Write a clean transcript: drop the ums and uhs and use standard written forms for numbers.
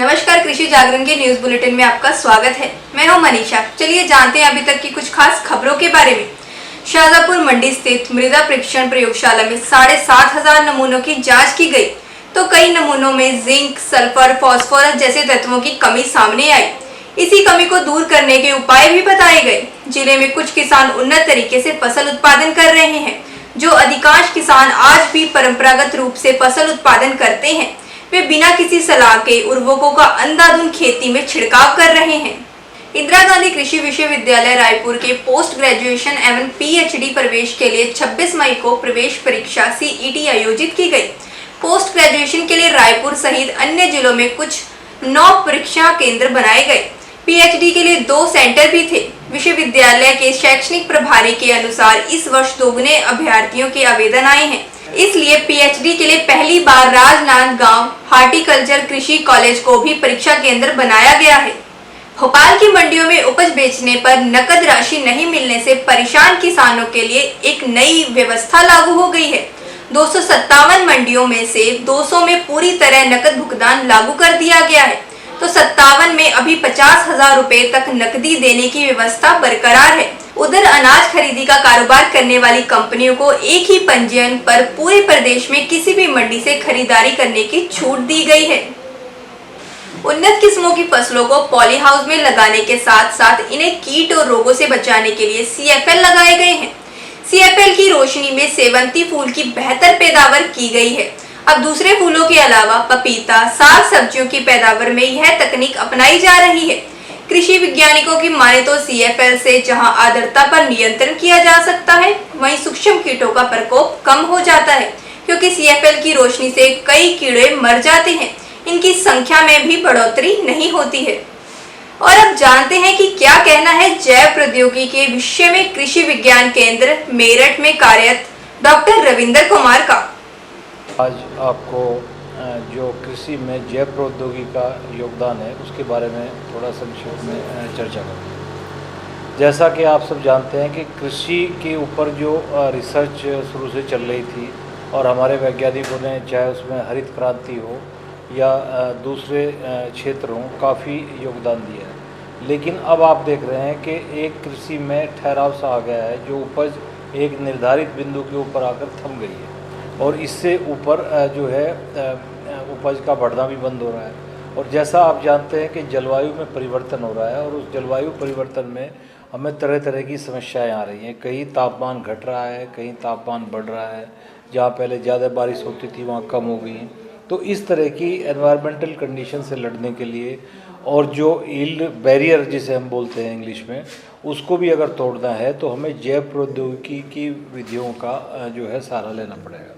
नमस्कार, कृषि जागरण के न्यूज बुलेटिन में आपका स्वागत है। मैं हूं मनीषा। चलिए जानते हैं अभी तक की कुछ खास खबरों के बारे में। शाजापुर मंडी स्थित मृदा परीक्षण प्रयोगशाला में 7,500 नमूनों की जांच की गई, तो कई नमूनों में जिंक, सल्फर, फास्फोरस जैसे तत्वों की कमी सामने आई। इसी कमी को दूर करने के उपाय भी बताए गए। जिले में कुछ किसान उन्नत तरीके से फसल उत्पादन कर रहे हैं। जो अधिकांश किसान आज भी परंपरागत रूप से फसल उत्पादन करते हैं, वे बिना किसी सलाह के उर्वरकों का अंधाधुंध खेती में छिड़काव कर रहे हैं। इंदिरा गांधी कृषि विश्वविद्यालय रायपुर के पोस्ट ग्रेजुएशन एवं पीएचडी प्रवेश के लिए 26 मई को प्रवेश परीक्षा सीईटी आयोजित की गई। पोस्ट ग्रेजुएशन के लिए रायपुर सहित अन्य जिलों में कुछ 9 परीक्षा केंद्र बनाए गए। पीएचडी के लिए 2 सेंटर भी थे। विश्वविद्यालय के शैक्षणिक प्रभारी के अनुसार इस वर्ष दोगुने अभ्यर्थियों के आवेदन आए हैं, इसलिए पीएचडी के लिए पहली बार राजनांदगांव हार्टिकल्चर कृषि कॉलेज को भी परीक्षा केंद्र बनाया गया है। भोपाल की मंडियों में उपज बेचने पर नकद राशि नहीं मिलने से परेशान किसानों के लिए एक नई व्यवस्था लागू हो गई है। 257 मंडियों में से 200 में पूरी तरह नकद भुगतान लागू कर दिया गया है, तो 57 में अभी 50,000 रुपए तक नकदी देने की व्यवस्था बरकरार है। उधर अनाज खरीदी का कारोबार करने वाली कंपनियों को एक ही पंजीयन पर पूरे प्रदेश में किसी भी मंडी से खरीदारी करने की छूट दी गई है। उन्नत किस्मों की फसलों को पॉली हाउस में लगाने के साथ साथ इन्हें कीट और रोगों से बचाने के लिए सीएफएल लगाए गए हैं। सीएफएल की रोशनी में सेवंती फूल की बेहतर पैदावार की गई है। अब दूसरे फूलों के अलावा पपीता, साग सब्जियों की पैदावार में यह तकनीक अपनाई जा रही है। कृषि वैज्ञानिकों की माने तो सीएफएल से जहां आर्द्रता पर नियंत्रण किया जा सकता है, वहीं सूक्ष्म कीटों का प्रकोप कम हो जाता है, क्योंकि सीएफएल की रोशनी से कई कीड़े मर जाते हैं। इनकी संख्या में भी बढ़ोतरी नहीं होती है। और अब जानते हैं कि क्या कहना है जैव प्रौद्योगिकी के विषय में कृषि विज्ञान केंद्र मेरठ में कार्यरत डॉक्टर रविंद्र कुमार का। आज आपको जो कृषि में जैव प्रौद्योगिकी का योगदान है उसके बारे में थोड़ा संक्षेप में चर्चा करें। जैसा कि आप सब जानते हैं कि कृषि के ऊपर जो रिसर्च शुरू से चल रही थी और हमारे वैज्ञानिकों ने, चाहे उसमें हरित क्रांति हो या दूसरे क्षेत्र हों, काफ़ी योगदान दिया है। लेकिन अब आप देख रहे हैं कि एक कृषि में ठहराव सा आ गया है, जो उपज एक निर्धारित बिंदु के ऊपर आकर थम गई है और इससे ऊपर जो है उपज का बढ़ना भी बंद हो रहा है। और जैसा आप जानते हैं कि जलवायु में परिवर्तन हो रहा है और उस जलवायु परिवर्तन में हमें तरह तरह की समस्याएं आ रही हैं। कहीं तापमान घट रहा है, कहीं तापमान बढ़ रहा है, जहाँ पहले ज़्यादा बारिश होती थी वहाँ कम हो गई। तो इस तरह की एनवायरमेंटल कंडीशन से लड़ने के लिए और जो यील्ड बैरियर जिसे हम बोलते हैं इंग्लिश में, उसको भी अगर तोड़ना है तो हमें जैव प्रौद्योगिकी की विधियों का जो है सहारा लेना पड़ेगा।